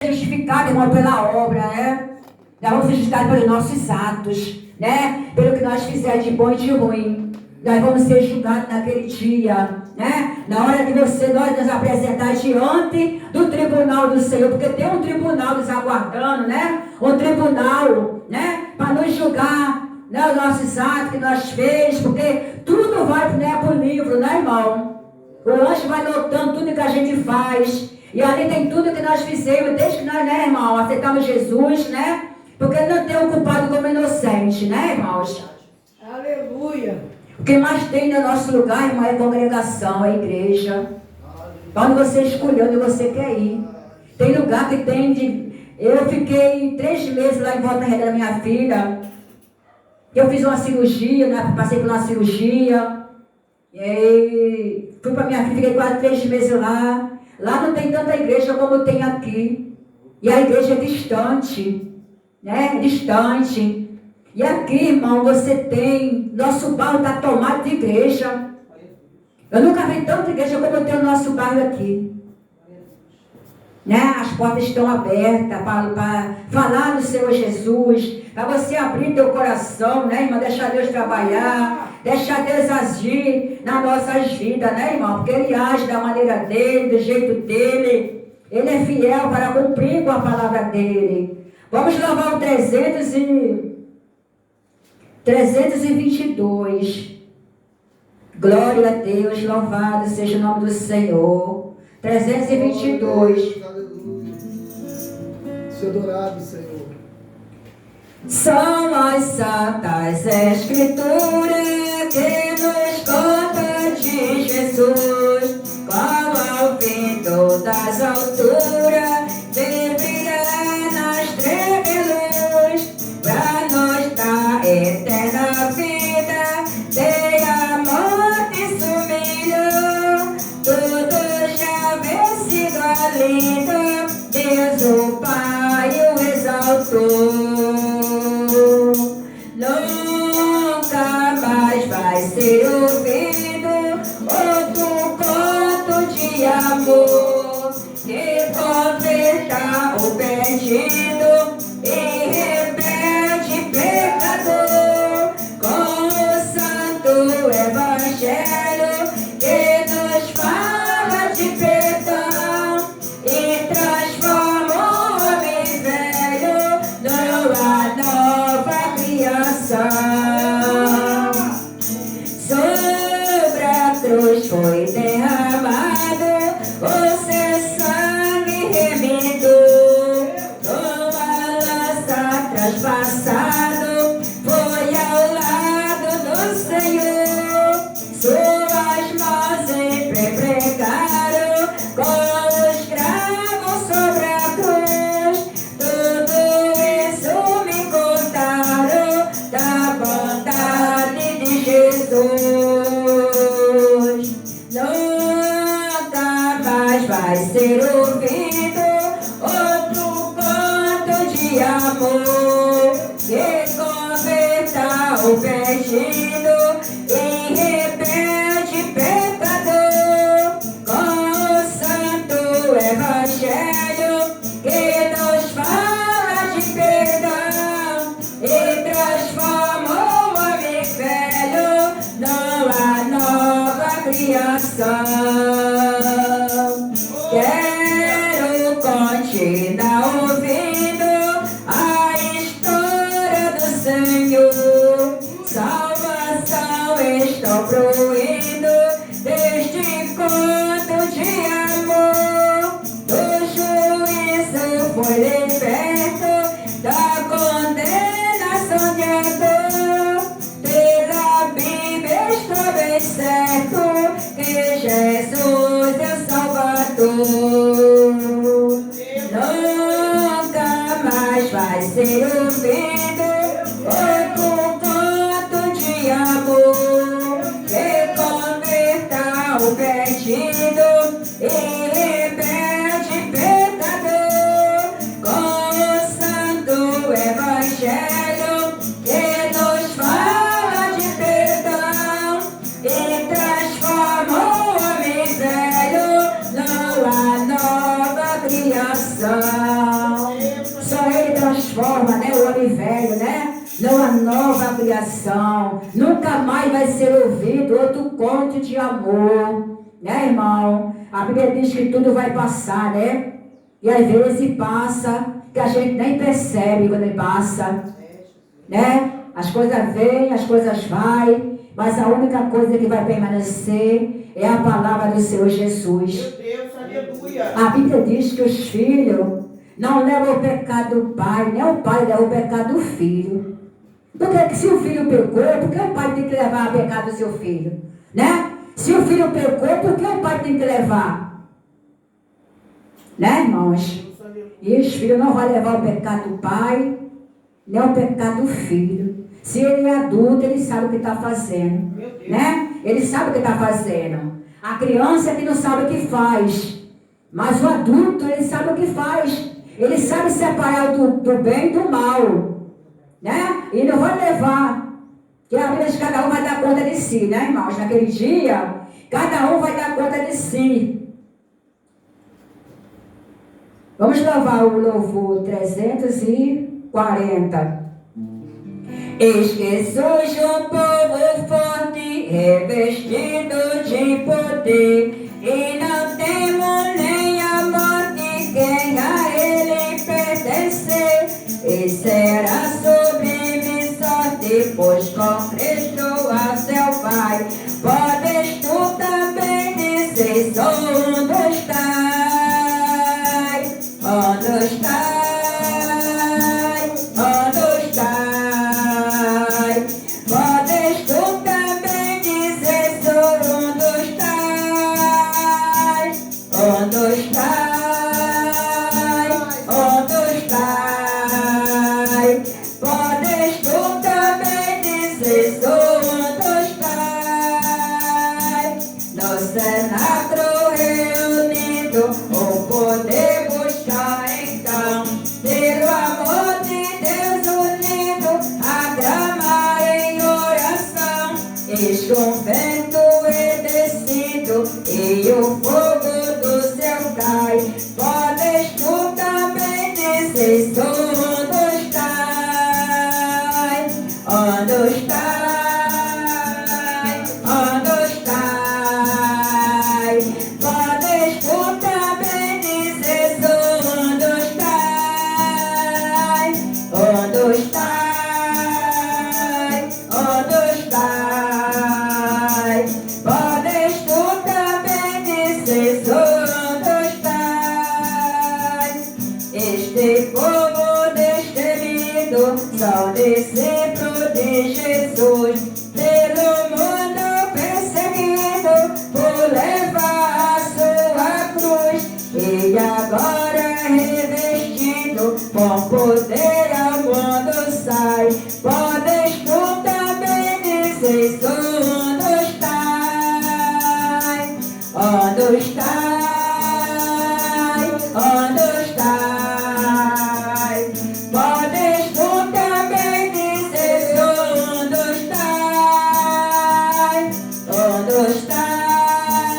Justificado, irmão, pela obra, né? Nós vamos ser justificados pelos nossos atos, né? Pelo que nós fizermos de bom e de ruim. Nós vamos ser julgados naquele dia, né? Na hora de nós nos apresentar diante do tribunal do Senhor, porque tem um tribunal nos aguardando, né? Um tribunal, né? Para nos julgar, né? Os nossos atos que nós fez, porque tudo vai, né, para o livro, né, irmão? O anjo vai notando tudo que a gente faz. E ali tem tudo que nós fizemos, desde que nós, né, irmão, aceitamos Jesus, né? Porque não tem o culpado como inocente, né, irmãos? Aleluia! O que mais tem no nosso lugar, irmão, é a congregação, a igreja. Onde você escolheu, onde você quer ir. Tem lugar que tem de... Eu fiquei 3 meses lá em Volta Redonda da minha filha. Eu fiz uma cirurgia, né? Passei por uma cirurgia. E aí, fui para minha filha, fiquei quase 3 meses lá. Lá não tem tanta igreja como tem aqui. E a igreja é distante, né? Distante. E aqui, irmão, você tem... Nosso bairro está tomado de igreja. Eu nunca vi tanta igreja como tem o nosso bairro aqui. Né? As portas estão abertas para falar do Senhor Jesus. Para você abrir teu coração, né, irmão? Deixar Deus trabalhar. Deixar Deus agir nas nossas vidas, né, irmão? Porque Ele age da maneira dEle, do jeito dEle. Ele é fiel para cumprir com a palavra dEle. Vamos louvar o 322. Glória a Deus, louvado seja o nome do Senhor. 322. Aleluia. Seja adorado, Senhor. São as santas escrituras que nos contam de Jesus, como ao vindo das alturas, viverá nas trevas, pra nos dar eterna vida, tem amor e humilhou, tudo já vencido alido, Deus o Pai o exaltou. Nunca mais vai ser ouvido outro canto de amor que converta o perdido e rebelde pecador com o santo evangelho que nos fala de perdão e transforma o homem velho numa nova criação. Sobre a cruz foi derramado o seu sangue remido, numa lança traspassado foi ao lado do Senhor. Suas mãos sempre pregaram com os cravos sobre a cruz. Tudo isso me contaram da bondade de Jesus. Nunca mais vai ser ouvido outro canto de amor que converta o perdido em rebelde pecador com o santo evangelho que nos fala de perdão e transforma o homem velho numa nova criação. Quero continuar ouvindo a história do Senhor. Salvação estou fruindo deste conto de amor. Do juízo foi liberto, da condenação de a dor. Pela Bíblia estou bem certo que Jesus é o Salvador. Nunca mais vai ser ouvido outro canto de amor que converta o perdido e rebelde pecador com o santo evangelho que nos fala de perdão e transforma o homem velho numa nova criação. transforma, né, o homem velho, né, numa nova criação. Nunca mais vai ser ouvido outro conto de amor, né, irmão? A Bíblia diz que tudo vai passar, né? E às vezes passa, que a gente nem percebe quando ele passa, né? As coisas vêm, as coisas vão, mas a única coisa que vai permanecer é a palavra do Senhor Jesus. Meu Deus, aleluia. A Bíblia diz que os filhos não levam o pecado do pai, nem o pai leva o pecado do filho. Porque se o filho pecou, por que o pai tem que levar o pecado do seu filho? Né? Se o filho pecou, por que o pai tem que levar? Né, irmãos? E os filhos não vão levar o pecado do pai, nem o pecado do filho. Se ele é adulto, ele sabe o que está fazendo. Né? Ele sabe o que está fazendo. A criança é que não sabe o que faz. Mas o adulto, ele sabe o que faz. Ele sabe separar do bem e do mal. Né? E não vai levar. Que a Bíblia de cada um vai dar conta de si, né, irmãos? Naquele dia, cada um vai dar conta de si. Vamos louvar o louvor 340. Eis que surge um povo forte, revestido de poder, e não temo nem a morte, quem a ele pertencer, e será sublime sorte, pois com Cristo a céu vai. Podes tu também dizer, onde estás? Onde estás? Onde estás? Podes tu também dizer, onde estás? Onde estás? Onde estás? Podes tu também dizer, onde estás? No cenáculo reunido, o poder buscar então, pelo amor de Deus unido, aclamar em oração. Eis que um vento é descido e o fogo do céu cai. Podes tu também dizer, onde estás? Onde estás? Onde estás? Podes tu também dizer, onde estás? Onde estás? Onde estás? Podes tu também dizer, onde estás? Este povo destemido são discípulos de Jesus, pelo mundo perseguido por levar a sua cruz, e agora revestido com poder ao mundo sai. Podes tu também dizer, onde estás? Onde estás? Onde estás? Podes tu também dizer, onde estás? Onde estás?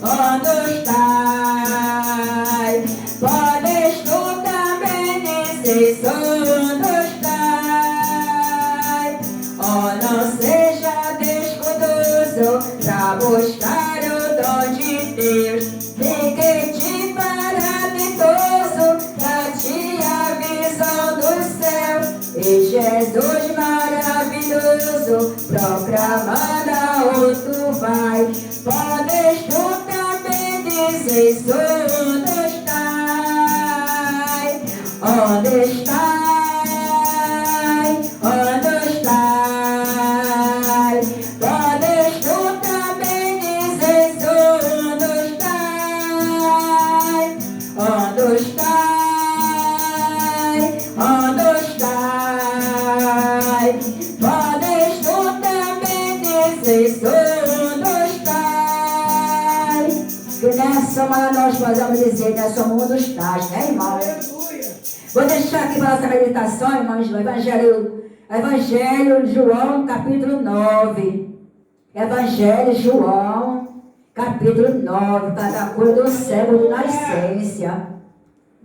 Onde estás? Podes tu também dizer, onde estás? Oh, não seja descuidoso pra buscar o dom de Deus. Ninguém te fará ditoso pra ti a visão do céu. E Jesus maravilhoso, proclamando aonde tu vai. Podes tu também dizer, onde estás? Onde estás? Onde estás? Podes tu também dizer, onde estás? Onde estás? Onde estás? Podes tu também dizer, onde estás? Que nessa hora nós podemos dizer, nessa mundo estás, né, irmão? Aleluia. Vou deixar aqui para nossa meditação, irmãos, no Evangelho João, capítulo 9. Evangelho João, capítulo 9, cada coisa do céu de nascência.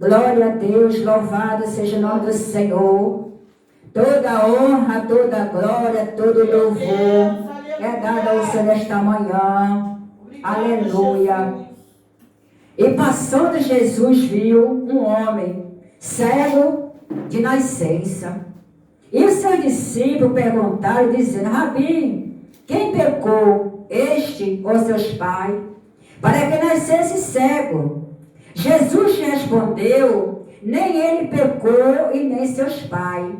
Glória a Deus, louvado seja o nome do Senhor. Toda honra, toda glória, todo louvor é dado ao Senhor nesta manhã. Aleluia. E passando Jesus viu um homem cego de nascença. E os seus discípulos perguntaram, dizendo: Rabi, quem pecou, este ou seus pais, para que nascesse cego? Jesus respondeu: nem ele pecou e nem seus pais,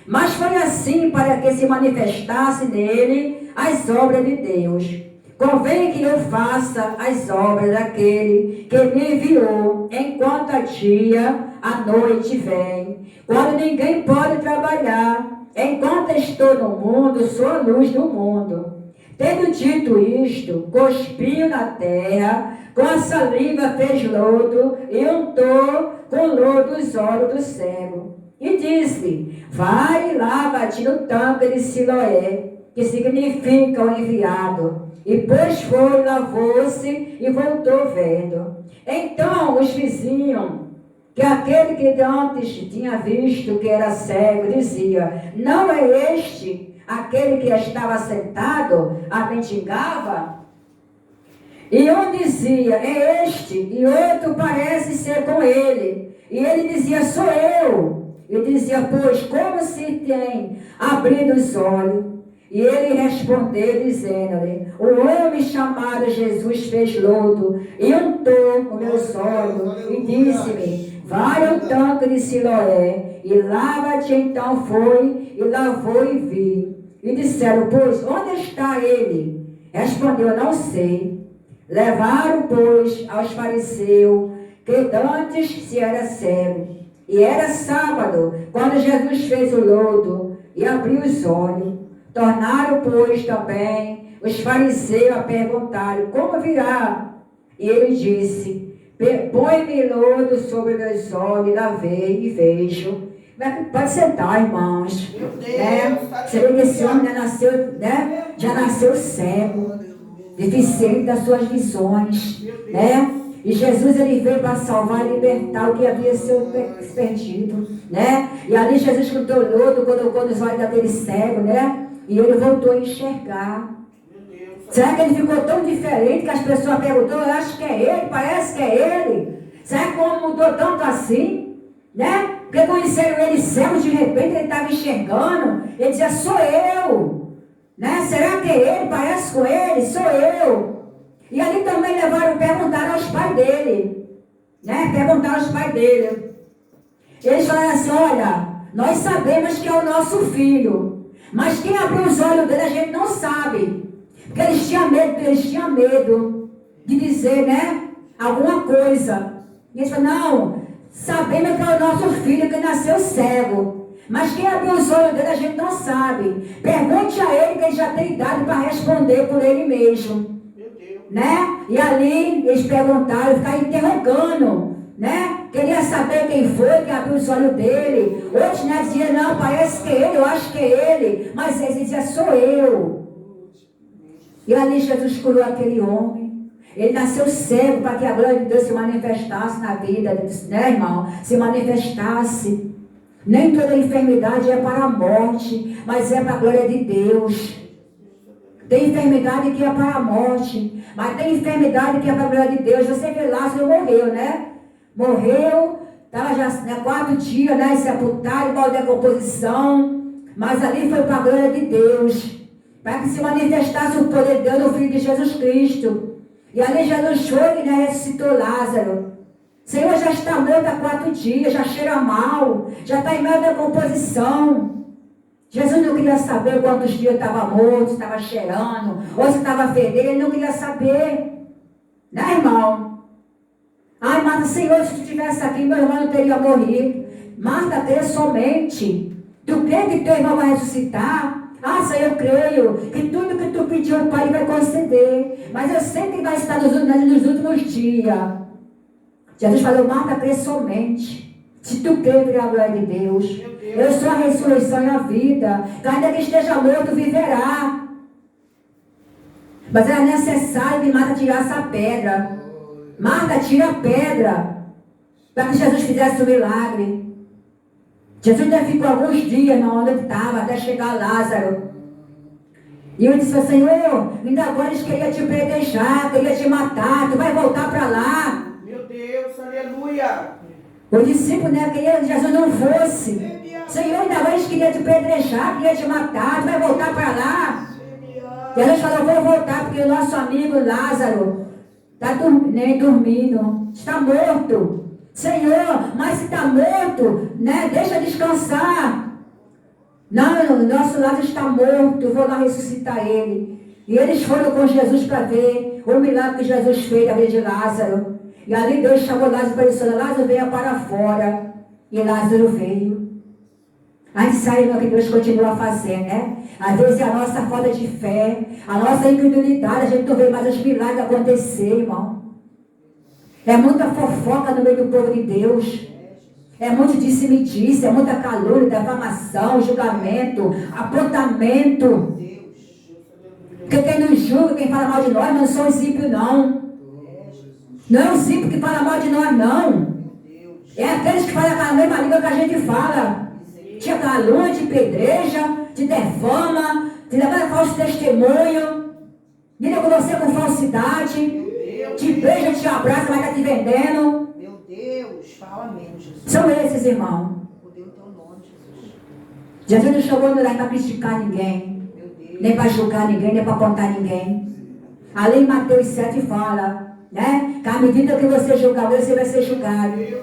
mas foi assim para que se manifestasse nele as obras de Deus. Convém que eu faça as obras daquele que me enviou, enquanto a dia, a noite vem, quando ninguém pode trabalhar. Enquanto estou no mundo, sou a luz do mundo. Tendo dito isto, cuspiu na terra, com a saliva fez lodo e untou com lodo os olhos do cego. E disse: vai e lava-te no tanque de Siloé, que significa o enviado. E pois foi, lavou-se e voltou vendo. Então os vizinhos, que aquele que antes tinha visto que era cego, dizia: não é este aquele que estava sentado, a mendigava? E um dizia: é este, e outro parece ser com ele. E ele dizia: sou eu. E dizia: pois como se tem abrido os olhos? E ele respondeu, dizendo-lhe: o homem chamado Jesus fez lodo e untou os meus olhos e disse-me: vai ao tanque de Siloé e lava-te. Então foi e lavou e vi. E disseram: pois onde está ele? Respondeu: não sei. Levaram, pois, aos fariseus, que antes se era cego. E era sábado, quando Jesus fez o lodo e abriu os olhos. Tornaram, pois, também os fariseus a perguntar: como virá? E ele disse: põe-me lodo sobre meus olhos, lavei e vejo. Pode sentar, irmãos. Você vê que esse homem já nasceu cego, deficiente das suas visões, E Jesus, ele veio para salvar e libertar o que havia sido perdido, E ali Jesus juntou lodo, colocou nos olhos daquele cego, E ele voltou a enxergar. Será que ele ficou tão diferente que as pessoas perguntam: eu acho que é ele, parece que é ele. Será que o homem mudou tanto assim? Porque conheceram ele cego, de repente ele estava enxergando. Ele dizia: sou eu. Será que é ele? Parece com ele? Sou eu. E ali também perguntaram aos pais dele. Perguntaram aos pais dele. Eles falaram assim: olha, nós sabemos que é o nosso filho, mas quem abriu os olhos dele a gente não sabe. Porque eles tinham medo de dizer, alguma coisa. E eles falaram: não, sabemos que é o nosso filho que nasceu cego, mas quem abriu os olhos dele a gente não sabe. Pergunte a ele, que ele já tem idade para responder por ele mesmo. E ali eles perguntaram, ficaram interrogando, Queria saber quem foi que abriu os olhos dele. Outros diziam: não, parece que é ele, eu acho que é ele. Mas eles diziam: sou eu. E ali Jesus curou aquele homem. Ele nasceu cego para que a glória de Deus se manifestasse na vida, irmão? Se manifestasse. Nem toda enfermidade é para a morte, mas é para a glória de Deus. Tem enfermidade que é para a morte, mas tem enfermidade que é para a glória de Deus. Você vê, Lázaro morreu, Morreu, estava já 4 dias, sepultado, igual decomposição. Mas ali foi para a glória de Deus, para que se manifestasse o poder de Deus no Filho de Jesus Cristo. E ali Jesus foi e ressuscitou Lázaro. O Senhor já está morto há 4 dias, já cheira mal, já está em meio da decomposição. Jesus não queria saber quantos dias estava morto, se estava cheirando, ou se estava fedendo, ele não queria saber. Irmão? Ai, Marta, Senhor, se tu estivesse aqui, meu irmão não teria morrido. Marta, crê somente. Tu crê que teu irmão vai ressuscitar? Ah, Senhor, eu creio que tudo que tu pediu ao Pai vai conceder. Mas eu sei que vai estar nos últimos dias. Jesus falou: Marta, crê somente. Se tu crê pela glória de Deus. Eu sou a ressurreição e a vida. Que ainda que esteja morto, viverá. Mas era necessário que Marta tirasse a pedra. Marta, tira a pedra. para que Jesus fizesse o milagre. Jesus ainda ficou alguns dias na onde ele estava, até chegar Lázaro. E eu disse, Senhor, ainda agora eles queriam te apedrejar, queriam te matar, tu vai voltar para lá. Meu Deus, aleluia. O discípulo, né, queria que Jesus não fosse. Senhor, ainda agora eles queriam te apedrejar, queriam te matar, tu vai voltar para lá. Jesus falou, vou voltar porque o nosso amigo Lázaro está dormindo, está morto. Senhor, mas se está morto, né, deixa descansar. Não, o nosso Lázaro está morto, eu vou lá ressuscitar ele. E eles foram com Jesus para ver o milagre que Jesus fez na vida de Lázaro. E ali Deus chamou Lázaro para ele e disse, Lázaro, venha para fora. E Lázaro veio. A gente sabe o que Deus continua a fazer, né? Às vezes é a nossa falta de fé, a nossa incredulidade, a gente não vê mais os milagres acontecer, irmão. É muita fofoca no meio do povo de Deus. É muito disse-me-disse, é muita calúnia, defamação, julgamento, apontamento. Porque quem nos julga, quem fala mal de nós, não são os ímpios, não. Não é os ímpios que falam mal de nós, não. É aqueles que falam a mesma língua que a gente fala. Te calúnia, te pedreja, te defama, te leva falso testemunho, lida com você com falsidade, te beija, te abraça, vai estar te vendendo. Meu Deus, fala mesmo, Jesus. São esses, irmão. Poder o teu nome, Jesus. Jesus não chamou não para criticar ninguém, Meu Deus. nem para julgar ninguém, nem para apontar ninguém. Ali em Mateus 7 fala, né? Que à medida que você julgar alguém, você vai ser julgado.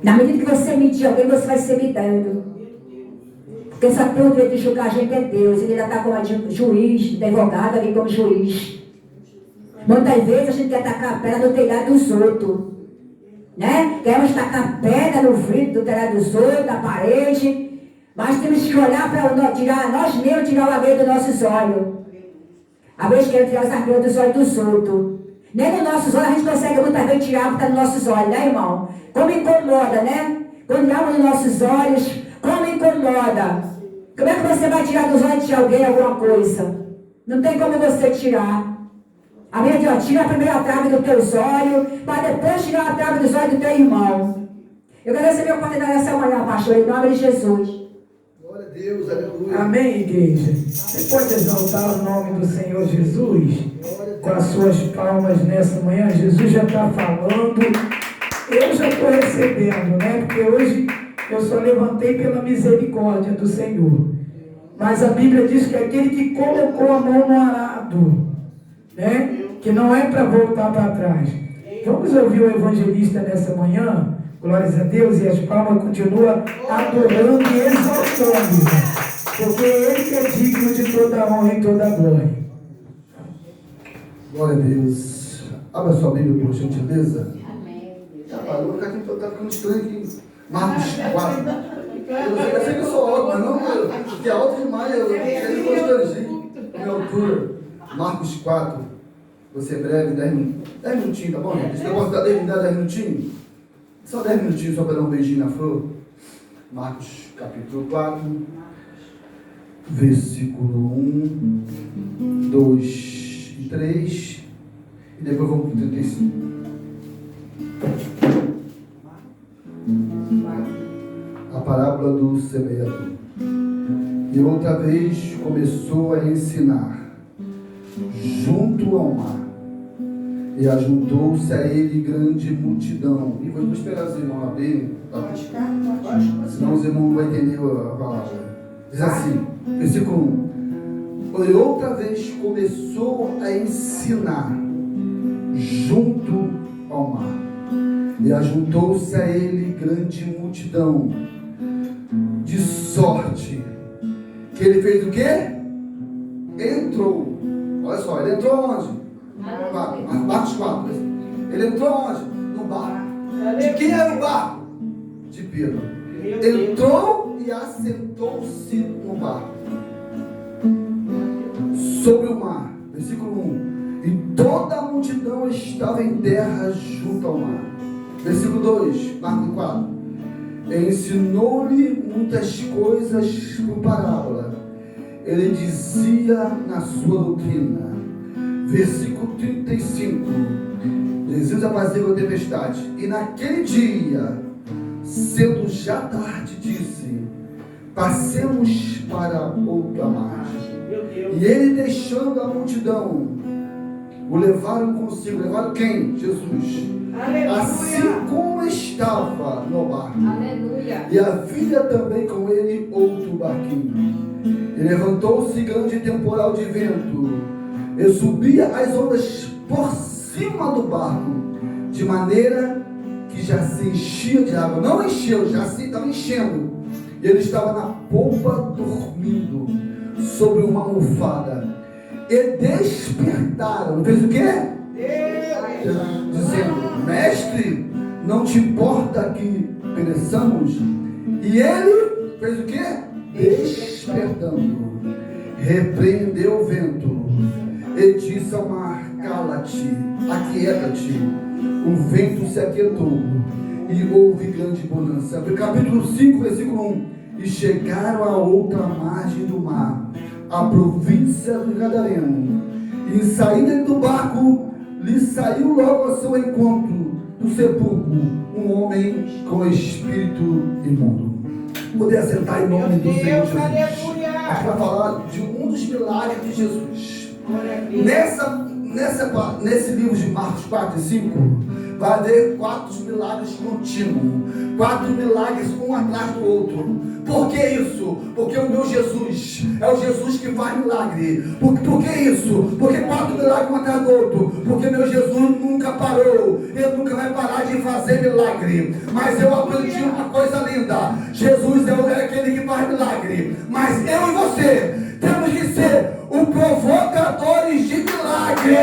Na medida que você medir alguém, você vai ser medido. Porque só tem o direito de julgar a gente é Deus. Ele ainda está como juiz, advogado ali como juiz. Muitas vezes a gente quer tacar a pedra no telhado dos outros. Né? Queremos tacar pedra no vidro do telhado dos outros, da parede. Mas temos que olhar para tirar nós mesmos, tirar o agulha dos nossos olhos. Às vezes queremos tirar os agulhas dos olhos dos outros. Nem nos nossos olhos a gente consegue muitas vezes tirar o que está nos nossos olhos, né, irmão? Como incomoda, né? Quando olhamos nos nossos olhos, como incomoda. Como é que você vai tirar dos olhos de alguém alguma coisa? Não tem como você tirar. A minha diz, tira a primeira trave dos teus olhos, para depois tirar a trave dos olhos do teu irmão. Eu quero receber a oportunidade essa manhã, pastor, em nome de Jesus. Glória a Deus, aleluia. Amém, igreja? Você pode exaltar o nome do Senhor Jesus com as suas palmas nessa manhã? Jesus já está falando, eu já estou recebendo, né? Porque hoje eu só levantei pela misericórdia do Senhor. Mas a Bíblia diz que aquele que colocou a mão no arado, né? Que não é para voltar para trás. Vamos ouvir o evangelista nessa manhã? Glórias a Deus, e as palmas continuam adorando e exaltando, porque Ele que é digno de toda honra e toda glória. Glória a Deus. Abra sua Bíblia, por gentileza. Rapaz, eu vou ficar aqui, tá ficando estranho aqui. Marcos 4. Eu sei que eu sou alto, mas não, porque é alto demais, eu sei constrangir a minha altura. Marcos 4. Você é breve, 10 minutinhos, tá bom, gente? Esse negócio da 10 minutinhos? Só 10 minutinhos só para dar um beijinho na flor. Marcos capítulo 4, versículo 1, 2 e 3. E depois vamos para o 35. A parábola do semeador. E outra vez começou a ensinar junto ao mar. E ajuntou-se a ele grande multidão. E vou esperar os irmãos abrirem, tá? Senão os irmãos não vão entender a palavra. Diz assim, versículo 1. E outra vez começou a ensinar junto ao mar. E ajuntou-se a ele grande multidão, de sorte que ele fez o quê? Entrou. Olha só, ele entrou onde? Marcos 4. Ele entrou onde? No barco. De quem era o barco? De Pedro. Entrou e assentou-se no barco sobre o mar. Versículo 1. E toda a multidão estava em terra junto ao mar. Versículo 2, Marcos 4. Ensinou-lhe muitas coisas por parábola. Ele dizia na sua doutrina. Versículo 35. Jesus apazigua a tempestade. E naquele dia, sendo já tarde, disse: passemos para outra margem. E ele, deixando a multidão, o levaram consigo. Levaram quem? Jesus. Aleluia. Assim como estava no barco. Aleluia. E havia também com ele outro barquinho. E levantou-se grande temporal de vento, e subia as ondas por cima do barco, de maneira que já se enchia de água. Não encheu, já se estava enchendo. E ele estava na polpa dormindo sobre uma almofada. E despertaram. Fez o quê? Dizendo: mestre, não te importa que pereçamos? E ele fez o quê? Despertando, repreendeu o vento e disse ao mar: cala-te, aquieta-te. O vento se aquietou e houve grande bonança. Capítulo 5, versículo 1. E chegaram a outra margem do mar, a província do Gadareno. E saindo do barco, lhe saiu logo ao seu encontro do sepulcro um homem com espírito imundo. Poder assentar em nome do Senhor Jesus. A gente vai falar de um dos milagres de Jesus. Nesse livro de Marcos 4 e 5, vai haver 4 milagres contínuos. 4 milagres um atrás do outro. Por que isso? Porque o meu Jesus é o Jesus que faz milagre. Por que isso? Porque 4 milagres um atrás do outro. Porque meu Jesus nunca parou. Ele nunca vai parar de fazer milagre. Mas eu aprendi uma coisa linda. Jesus é aquele que faz milagre. Mas eu e você temos que ser os provocadores de milagre.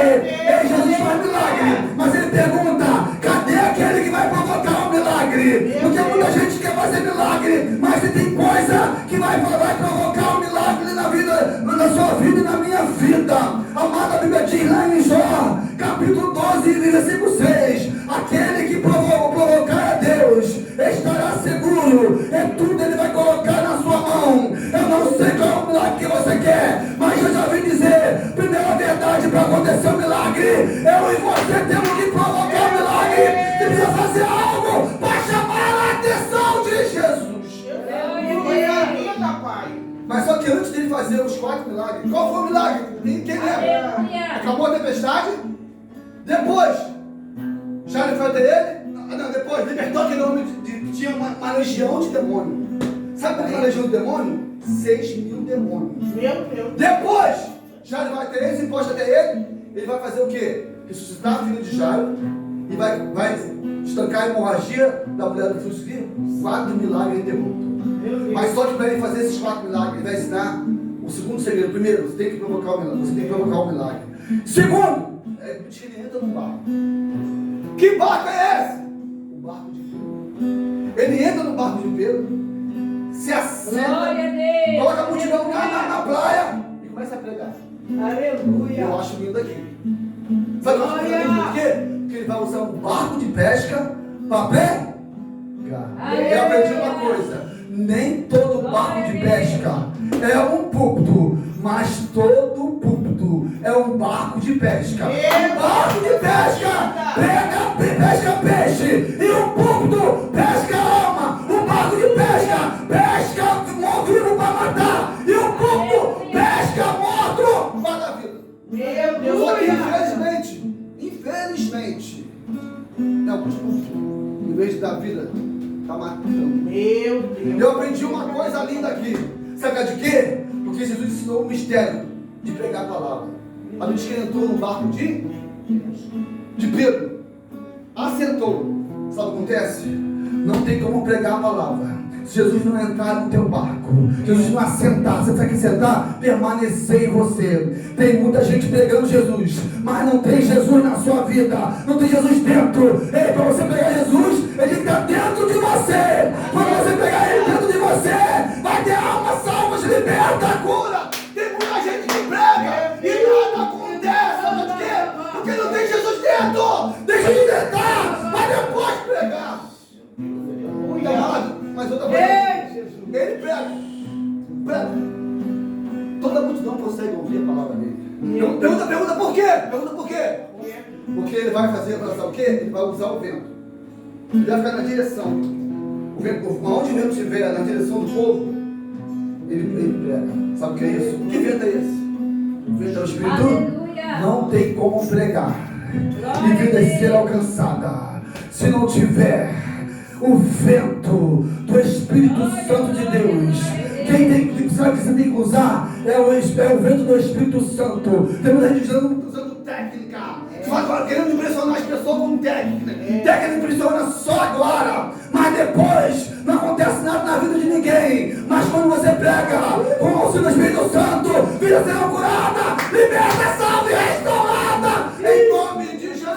Jesus faz milagre, mas ele pergunta: cadê aquele que vai provocar o milagre? Porque muita gente quer fazer milagre, mas tem coisa que vai provocar o milagre na sua vida e na minha vida. Amada, a Bíblia diz lá em Jó, capítulo 12, versículo 6: aquele que provocar a Deus estará seguro, e tudo ele vai colocar na sua mão. Eu não sei qual é o milagre que você quer, mas eu já vim dizer, primeira verdade, para acontecer o milagre, eu e você temos que provocar o milagre. Você precisa fazer algo para chamar a atenção de Jesus. Mas só que antes dele fazer os 4 milagres, qual foi o milagre? Quem lembra? Acabou a tempestade? Depois, já ele foi até ele? Não, depois, libertou aquele homem que tinha uma legião de demônio. Sabe qual é uma legião de demônio? 6.000 demônios. Meu Deus. Depois, já ele vai até ele, se encosta até ele vai fazer o quê? Ressuscitar a filha de Jairo e vai estancar a hemorragia da mulher do filho. 4 milagres ele derrota. Mas só que para ele fazer esses 4 milagres, ele vai ensinar o segundo segredo. Primeiro, você tem que provocar o milagre. Você tem que provocar o milagre. Segundo, ele entra no barco. Que barco é esse? O barco de Pedro. Ele entra no barco de Pedro, se assenta, coloca a multidão na praia e começa a pregar. Aleluia. Eu acho lindo aqui. Sabe por quê? Porque ele vai usar um barco de pesca para pregar. Eu aprendi uma coisa: nem todo barco de pesca é um púlpito, mas todo púlpito é um barco de pesca. Um barco de pesca pesca peixe, e um púlpito pesca alma. Um barco de pesca pesca vivo para matar, e um púlpito pesca morto para a vida. Meu Deus. Só que infelizmente, é alguns púlpitos, em vez de dar vida, está matando. Meu Deus. Eu aprendi uma coisa linda aqui. Sabe de quê? Porque Jesus ensinou o mistério de pregar a palavra. A Bíblia diz que ele entrou no barco de Pedro. Assentou. Sabe o que acontece? Não tem como pregar a palavra se Jesus não entrar no teu barco. Jesus não assentar. Você tem que sentar, permanecer em você. Tem muita gente pregando Jesus, mas não tem Jesus na sua vida. Não tem Jesus dentro. Ei, para você pegar Jesus, ele tem que estar dentro de você. Quando você pegar ele dentro de você, vai ter alma salva, liberta, cura. Tem muita gente que prega e nada acontece. Sabe por quê? Porque não tem Jesus dentro. Deixa de tentar, mas depois pregar. Muito amado, mas outra coisa. Ele prega. Toda a multidão consegue ouvir a palavra dele. Pergunta por quê? Pergunta por quê? Porque ele vai fazer, sabe o quê? Ele vai usar o vento. Ele vai ficar na direção. O vento, onde o vento estiver, na direção do povo, ele prega. Sabe o que é isso? Que vento é esse? O vento é o Espírito. Aleluia. Não tem como pregar e vida ser alcançada se não tiver o vento do Espírito Santo de Deus. Sabe o que você tem que usar? É o vento do Espírito Santo. Tem muita gente usando técnica. Você vai agora querendo impressionar as pessoas com técnica. Técnica impressiona só agora, mas depois não acontece nada na vida de ninguém. Mas quando você prega com o auxílio do Espírito Santo, vida será curada, liberta, salva e restaurada. Em nome de Jesus.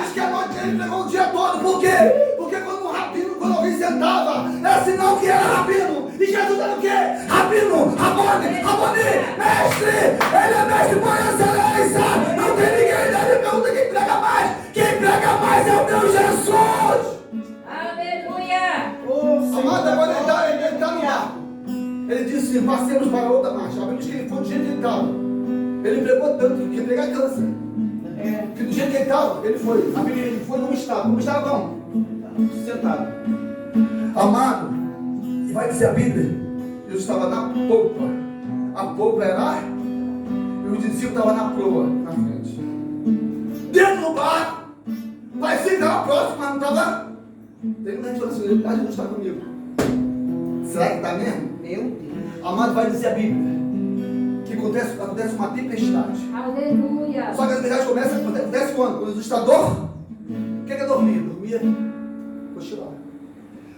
Diz que a noite ele pregou o dia todo. Por quê? Porque quando alguém sentava, era sinal que era rabino. E Jesus era o quê? Rabino, Rabone, mestre. Ele é mestre por excelência. Não tem ninguém dele. Pergunta quem prega mais. Quem prega mais é o meu Jesus. Aleluia. Amado, agora ele está no barco. Ele disse, passemos para outra marcha. A Bíblia diz que ele foi do jeito que ele estava. Ele pregou tanto que pregar cansa. Que do jeito que ele estava, ele foi. A Bíblia, ele foi como estava. Como estava como? Sentado. Amado, e vai dizer a Bíblia, eu estava na polpa. A polpa era lá e o discípulo estava na proa, na frente. Dentro do barco, parecia que estava próximo, mas não estava. Tem muita gente falando assim, ele não está comigo. Será que está mesmo? Meu Deus. Amado, vai dizer a Bíblia que acontece uma tempestade. Aleluia. Só que a tempestade acontece quando? Quando Jesus está dormindo. O que é dormir? Dormir, cochilar.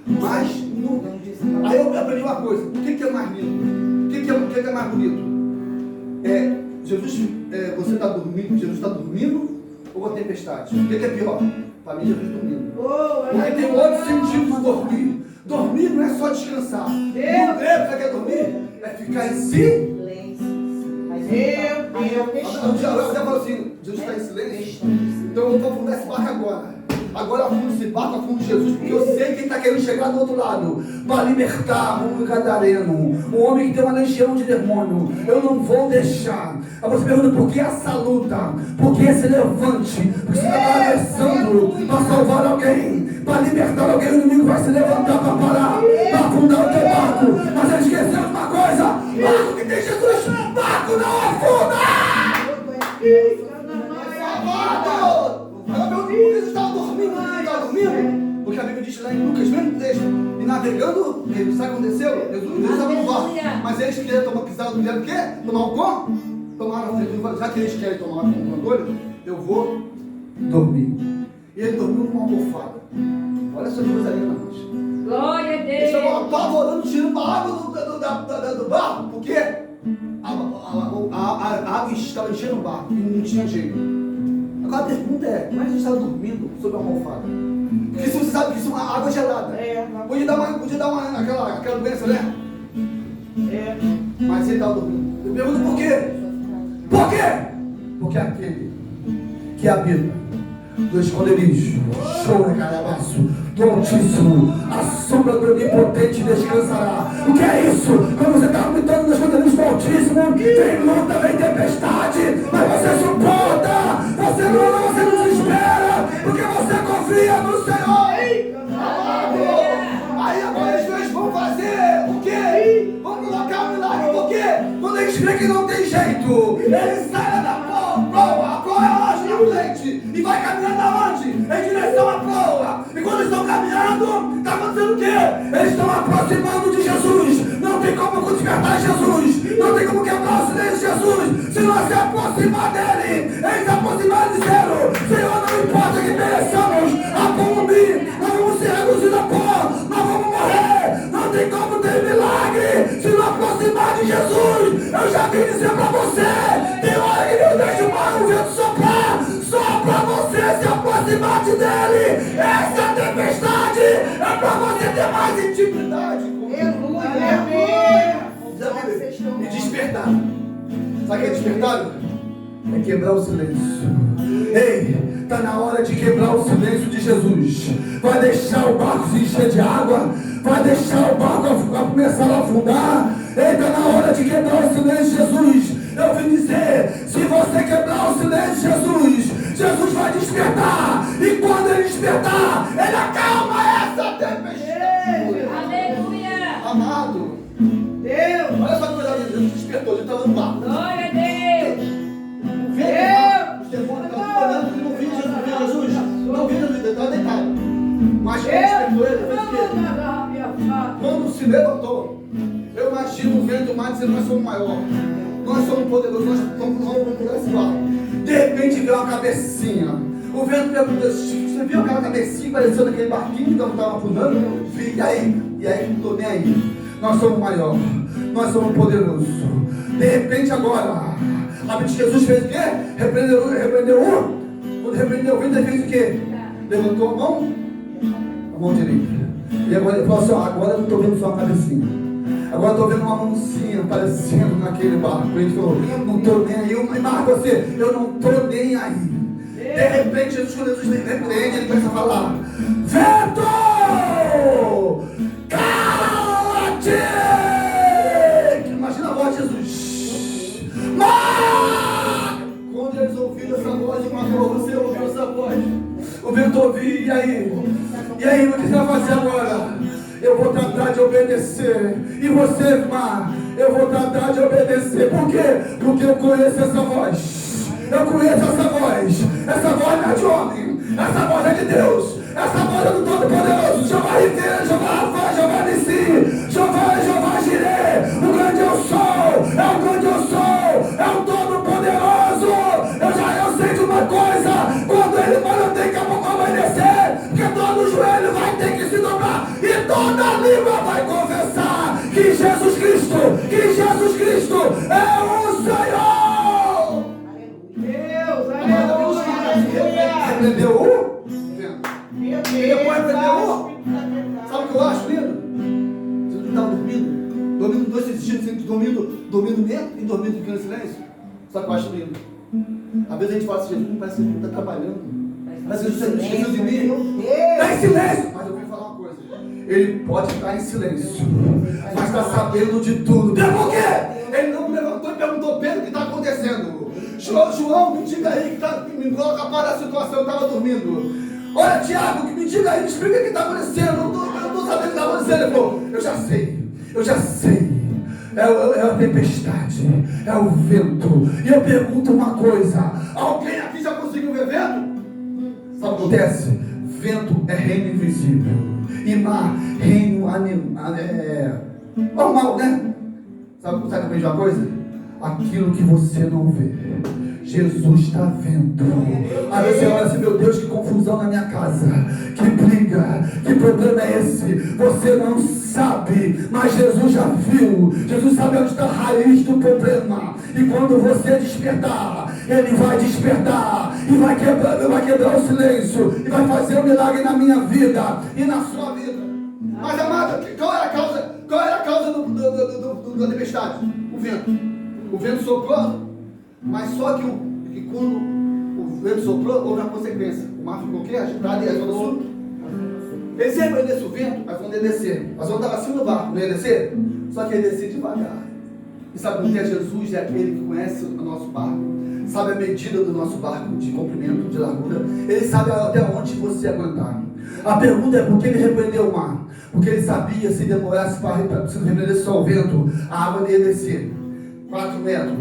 Mas, aí eu aprendi uma coisa. O que é mais lindo? O que é mais bonito? Você está dormindo, Jesus está dormindo ou a tempestade? O que é pior? Para mim, Jesus dormindo. Porque tem um outro sentido de dormir. Dormir não é só descansar. No grego, você quer dormir? É ficar em silêncio. Eu até falo assim, Jesus está em silêncio. Então eu vou afundar esse barco agora. Agora eu afundo esse barco, afundo Jesus, porque eu sei quem está querendo chegar do outro lado para libertar um gadareno, um homem que tem uma legião de demônio. Eu não vou deixar. Aí você pergunta por que essa luta, por que esse levante, porque você está atravessando para salvar alguém, para libertar alguém. O inimigo vai se levantar para parar, para afundar o teu barco. Mas ele esqueceu de uma coisa: barco que tem Jesus, barco não afunda. Por que você estava dormindo? Porque a Bíblia diz lá em Lucas, mesmo texto, e navegando, sabe o que aconteceu? Jesus estava no barco, mas eles quiseram o quê? Tomar o pão? Tomaram, já que eles querem tomar o controle, eu vou dormir. E ele dormiu numa almofada. Olha essa coisa linda, irmãos. Glória a Deus. Eles estavam apavorando, tirando a água do barco, porque a água estava enchendo o barco e não tinha jeito. Agora a pergunta é, como é que a gente estava dormindo sobre a almofada? Porque se você sabe que isso é uma água gelada, podia dar aquela doença, né? Mas ele estava dormindo. Eu pergunto por quê? Por quê? Porque aquele que habita do esconderijo, show de carabaço, do Altíssimo, a sombra do Onipotente descansará. O que é isso? Quando você está habitando no esconderijo do Altíssimo, vem luta, vem tempestade, mas você suporta, você não desespera, porque você confia no Senhor. Aí agora eles vão fazer o quê? Vão colocar um milagre, por quê? Quando eles veem que não tem jeito, eles saem da proa, a proa é lá na frente, e vai caminhando aonde? Em direção à proa. E quando eles estão caminhando, está acontecendo o quê? Eles estão aproximando de Jesus. Não tem como despertar Jesus, não tem como quebrar o silêncio de Jesus, se nós se aproximar dele. Eles se aproximaram e disseram: Senhor, não importa que pereçamos a fome, nós vamos ser reduzidos a pó, nós vamos morrer, não tem como ter milagre se não aproximar de Jesus. Eu já vim dizer para você, tem hora que Deus deixa o vento soprar, só para você se aproximar dele. Essa tempestade é para você ter mais intimidade com ele. E despertar. Sabe o que é despertar? É quebrar o silêncio. Ei, está na hora de quebrar o silêncio de Jesus. Vai deixar o barco se encher de água, vai deixar o barco começar a afundar. Ei, está na hora de quebrar o silêncio de Jesus. Eu vim dizer, se você quebrar o silêncio de Jesus, Jesus vai despertar. E quando ele despertar, ele acalma essa tempestade. Aleluia. Amado, Deus. olha só que coisa linda. Jesus despertou, ele estava no barco. Glória a Deus. Os demônios estavam olhando, não viu Jesus. Não viu Jesus, ele estava deitado. Mas quando despertou ele, fez o quê? Quando se levantou, eu imagino o vento do mar dizendo: nós somos maior, nós somos poderosos, nós vamos pegar esse barco. De repente veio uma cabecinha. O vento perguntou: você viu aquela cabecinha parecendo aquele barquinho que estava afundando? Vi, e aí? E aí, não estou nem aí. Nós somos maior, nós somos poderosos. De repente agora, a mente de Jesus fez o quê? Repreendeu quando repreendeu o vento, ele fez o quê? Levantou a mão direita. E agora ele falou assim: agora eu não estou vendo só a cabecinha, agora eu estou vendo uma mãozinha aparecendo naquele barco. Ele falou: não estou nem aí. Eu marco você, eu não estou nem aí. De repente, Jesus, quando Jesus repreende, ele começa a falar: vento, cala-te! Imagina a voz de Jesus. Mar! Quando eles ouviram essa voz, você ouviu essa voz, o vento ouviu. E aí? E aí, o que você vai fazer agora? Eu vou tratar de obedecer. E você, mar, eu vou tratar de obedecer. Por quê? Porque eu conheço essa voz. Eu conheço essa voz. Essa voz não é de homem. Essa voz é de Deus. Essa voz é do Todo-Poderoso. Jeová Rive, Jeová Rafa, Jeová Nissi, Jeová Jireh. O grande eu sou. É o grande eu sou. É o Todo-Poderoso. Eu sei de uma coisa. Quando ele manda, tem que obedecer. Porque todo joelho vai ter que se dobrar. E toda língua vai confessar que Jesus Cristo é o Senhor. Deus, aleluia. Repreendeu o vento. Meu E depois repreendeu o. Deus. Sabe o que eu acho lindo? Você não estava dormindo? Dormindo dois sentidos, dormindo mesmo e dormindo ficando em silêncio. Sabe o que eu acho lindo? Às vezes a gente fala assim: Jesus, parece que ele está trabalhando. Parece que Jesus esqueceu de mim. Está em silêncio. Mas eu vim falar uma coisa: ele pode estar em silêncio, mas está sabendo de tudo. Por quê? Ele não me levantou e perguntou: Pedro, o que está acontecendo? João, me diga aí, me coloca para a situação. Eu estava dormindo. Olha, Tiago, me diga aí, me explica o que está acontecendo. Eu não estou sabendo o que está acontecendo. Ele falou: eu já sei. É a tempestade, é o vento. E eu pergunto uma coisa: alguém aqui já conseguiu ver vento? Sabe o que acontece? Vento é reino invisível, e mar, reino normal, né? Sabe que eu vejo uma coisa? Aquilo que você não vê, Jesus está vendo. Às vezes você olha assim: meu Deus, que confusão na minha casa, que briga, que problema é esse? Você não sabe, mas Jesus já viu. Jesus sabe onde está a raiz do problema. E quando você despertar, Ele vai despertar e vai quebrar o silêncio e vai fazer um milagre na minha vida e na sua vida. Mas, amada, qual era a causa da tempestade? O vento. O vento soprou, mas só que quando o vento soprou, houve uma consequência. O mar ficou o quê? Agitado e a zona sul. Ele sempre ia descer o vento, mas quando ele descer, a zona estava acima do barco, não ia descer? Só que ele descia devagar. E sabe por que Jesus é aquele que conhece o nosso barco? Sabe a medida do nosso barco, de comprimento, de largura. Ele sabe até onde você aguentar. A pergunta é: por que ele repreendeu o mar? Porque ele sabia, se demorasse para se repreender só o vento, a água ia descer 4 metros,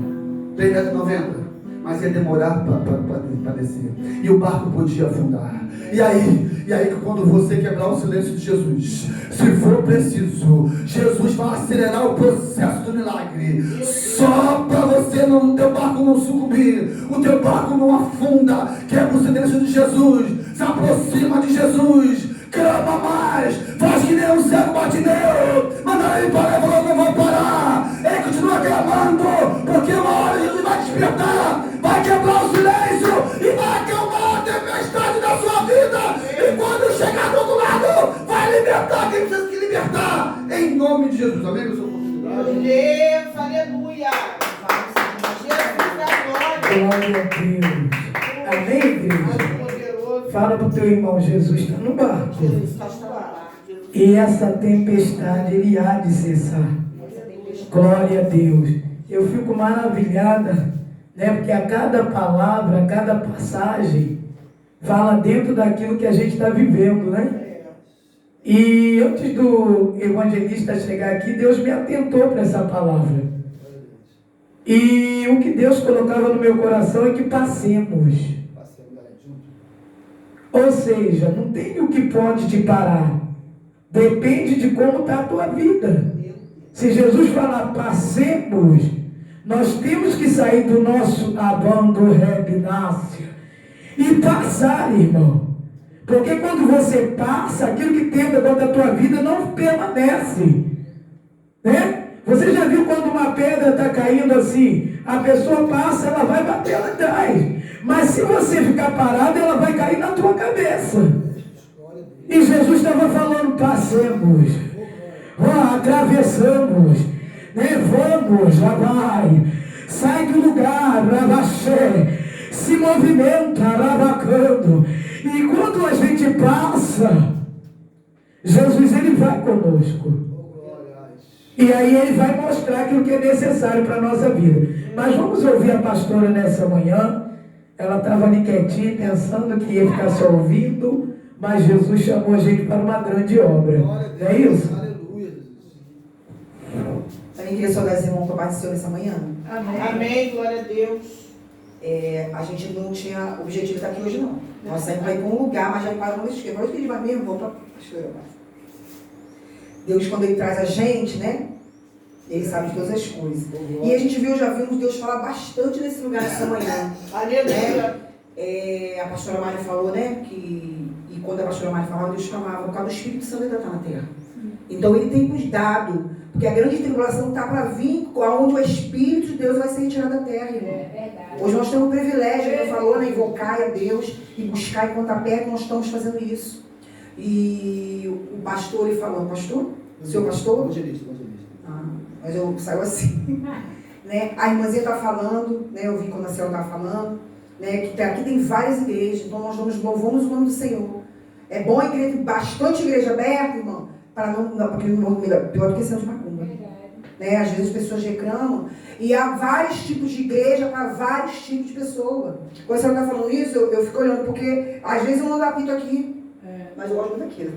3,90 metros. Mas ia demorar para descer. E o barco podia afundar. E aí quando você quebrar o silêncio de Jesus, se for preciso, Jesus vai acelerar o processo do milagre. Só para você o teu barco não sucumbir, o teu barco não afunda. Quebra o silêncio de Jesus, se aproxima de Jesus, clama mais, faz que nem um cego batideu. Manda ele parar, falou: não vou parar. Ele continua clamando, porque uma hora Jesus vai despertar, vai quebrar o silêncio e vai acalmar a tempestade da sua vida. E quando chegar do outro lado, vai libertar quem precisa se libertar, em nome de Jesus. Amém, meu Senhor? Meu Deus, aleluia. Jesus da glória. Glória a Deus. Amém, igreja? Poderoso. Fala para o teu irmão: Jesus está no barco. Jesus está no barco. E essa tempestade ele há de cessar. Glória a Deus. eu fico maravilhada, né? Porque a cada palavra, a cada passagem, fala dentro daquilo que a gente está vivendo, né? E antes do evangelista chegar aqui, Deus me atentou para essa palavra. E o que Deus colocava no meu coração é que passemos. Ou seja, não tem o que pode te parar. Depende de como está a tua vida. Se Jesus falar passemos, nós temos que sair do nosso abando regnácia e passar, irmão. Porque quando você passa, aquilo que tem dentro da tua vida não permanece. Né? Você já viu quando uma pedra está caindo assim, a pessoa passa, ela vai bater lá atrás. Mas se você ficar parado, ela vai cair na tua cabeça. E Jesus estava falando, passemos, atravessamos, né? Vamos, já vai, sai do lugar, rabaxé, se movimenta, rabacando. E quando a gente passa, Jesus ele vai conosco. E aí ele vai mostrar aquilo que é necessário para a nossa vida. Mas vamos ouvir a pastora nessa manhã. Ela estava ali quietinha, pensando que ia ficar só ouvindo, mas Jesus chamou a gente para uma grande obra. Não é isso? Aleluia, Jesus. Também queria saudar esse irmão que apareceu nessa manhã. Amém. Amém, glória a Deus. A gente não tinha objetivo de estar aqui hoje, não. Nós saímos para ir para um lugar, mas já paramos no esquema. Hoje que ele vai mesmo, vamos para a pastora. Deus, quando ele traz a gente, né? Ele sabe de todas as coisas. E a gente já vimos Deus falar bastante nesse lugar nessa manhã. Aleluia. A pastora Mari falou, né? E quando a pastora Mari falava, Deus chamava, por causa do Espírito Santo ainda está na terra. Então ele tem nos dado, porque a grande tribulação está para vir, onde o Espírito de Deus vai ser retirado da terra, irmão. Hoje nós temos o privilégio, como falou, né? Invocar a Deus e buscar enquanto está perto, nós estamos fazendo isso. E o pastor, ele falou, pastor? O senhor pastor? Evangelista. Mas eu saio assim. Né? A irmãzinha está falando, né? Eu vi quando a senhora estava falando, né? Que aqui tem várias igrejas, então nós louvamos o nome do Senhor. É bom a igreja, bastante igreja aberta, irmão, para não, porque pior do que sendo de macumba. Né? Às vezes as pessoas reclamam, e há vários tipos de igreja para vários tipos de pessoa. Quando a senhora está falando isso, eu fico olhando, porque às vezes eu não apito aqui, mas eu gosto muito daquilo.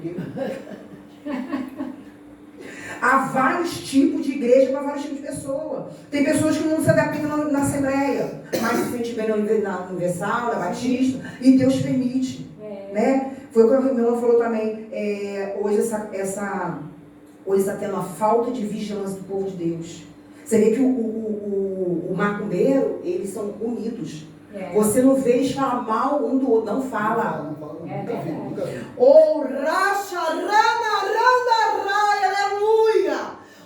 Há vários tipos de igreja para vários tipos de pessoa. Tem pessoas que não se adaptam na Assembleia, mas se sente bem na Universal, na Batista, e Deus permite. Né? Foi o que a minha irmã falou também. Hoje está tendo uma falta de vigilância do povo de Deus. Você vê que o macumbeiro, eles são unidos. Você não vê eles falar mal um do outro, não fala. Nunca vi. O racha rana randa raia, aleluia.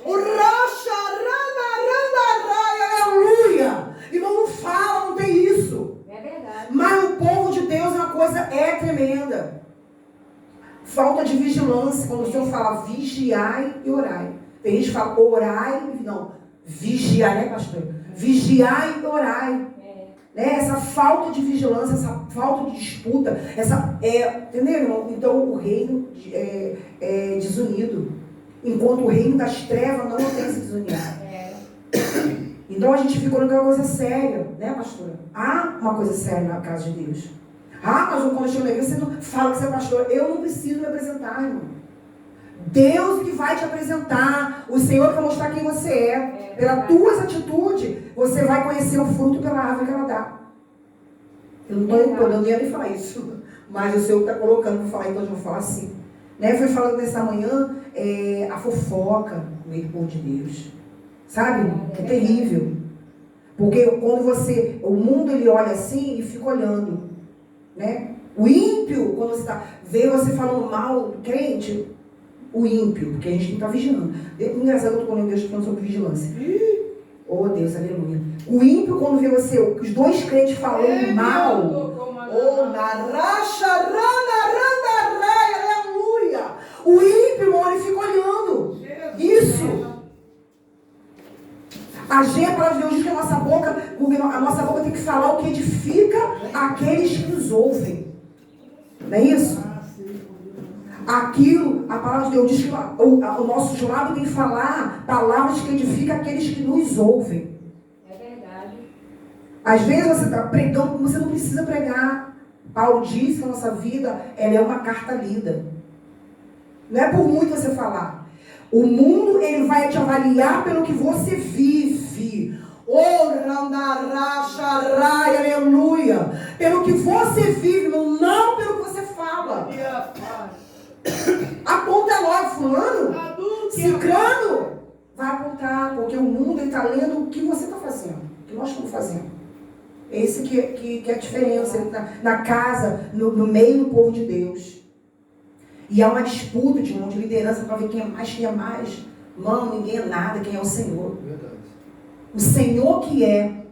O racha rana randa raia, aleluia. Irmão, não fala, não tem isso. É verdade. Mas o povo de Deus é uma coisa tremenda. Falta de vigilância. Quando o Senhor fala vigiai e orai. Tem gente que fala orai, não, vigiai, né, pastor? Vigiai e orai. Né? Essa falta de vigilância, essa falta de disputa, entendeu, irmão? Então o reino é desunido. Enquanto o reino das trevas não tem se desunido. Então a gente fica olhando uma coisa séria, né, pastora? Há uma coisa séria na casa de Deus. Mas quando eu chego na igreja, você não fala que você é pastor. Eu não preciso me apresentar, irmão. Deus que vai te apresentar, o Senhor que vai mostrar quem você é. Pelas tuas atitudes, você vai conhecer o fruto pela árvore que ela dá. Eu não ia nem falar isso, mas o Senhor está colocando para falar, então eu vou falar assim. Né? Foi falando nessa manhã a fofoca no meio do povo de Deus. Sabe? É terrível. Porque quando o mundo ele olha assim e fica olhando. Né? O ímpio, quando você vê você falando mal do crente, o ímpio, porque a gente não está vigilando. Engraçado que eu estou falando Deus falando sobre vigilância. Oh Deus, aleluia. O ímpio, quando vê os dois crentes falando mal, na racha, randa, aleluia. O ímpio, irmão, ele fica olhando. Isso. A palavra de Deus diz que a nossa boca tem que falar o que edifica aqueles que nos ouvem. Não é isso? A palavra de Deus diz que o nosso lábio tem que falar palavras que edificam aqueles que nos ouvem. Às vezes você está pregando como você não precisa pregar. Paulo diz que a nossa vida ela é uma carta lida. Não é por muito você falar. O mundo ele vai te avaliar pelo que você vive. Aleluia. Pelo que você vive, não pelo que você fala. Aponta logo, fulano, ciclano. Vai apontar, porque o mundo está lendo o que você está fazendo, o que nós estamos fazendo. Esse que é a diferença na casa, no meio do povo de Deus. E há uma disputa de liderança para ver quem é mais. Mano, ninguém é nada, quem é o Senhor. Verdade. O Senhor que é.